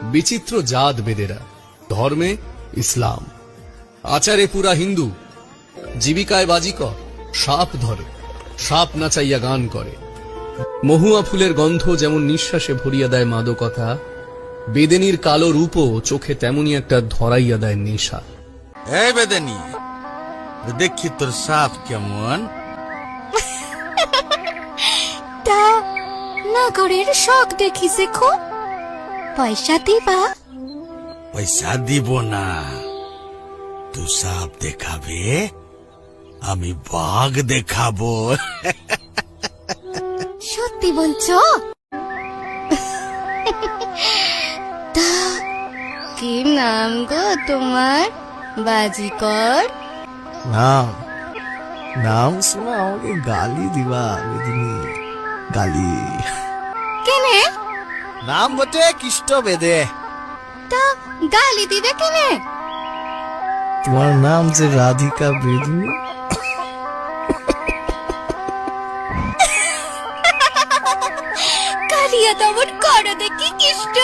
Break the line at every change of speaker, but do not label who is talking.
বিচিত্র জাত বেদেরা, ধর্মে ইসলাম, আচারে পুরা হিন্দু, জীবিকায় বাজিকর, সাপ ধরে, সাপ নাচাইয়া গান করে। মহুয়া ফুলের গন্ধ যেমন নিঃশ্বাসে ভরিয়া দেয় মাদকতা, বেদেনীর কালো রূপও চোখে তেমনি একটা ধরাইয়া দেয় নেশা।
এই বেদেনী, দেখি তোর সাপ কেমন।
তা নগরের শখ দেখিছে খুব, পয়সা দিবা?
পয়সা দিব না, তুই সাপ দেখাবে, আমি বাঘ দেখাবো।
সত্যি বলছো? তা কি নাম গো তোমার, বাজিকর?
নাম নাম শোনা আমাকে গালি দিবা বেদিনী, গালি।
কেনে?
নাম বটে কৃষ্ট বেদে।
তা গালি দিবে কেনে?
তোমার নাম যে রাধিকা বেদিনী।
কালিয়া দমন করো দেখি কৃষ্ণ।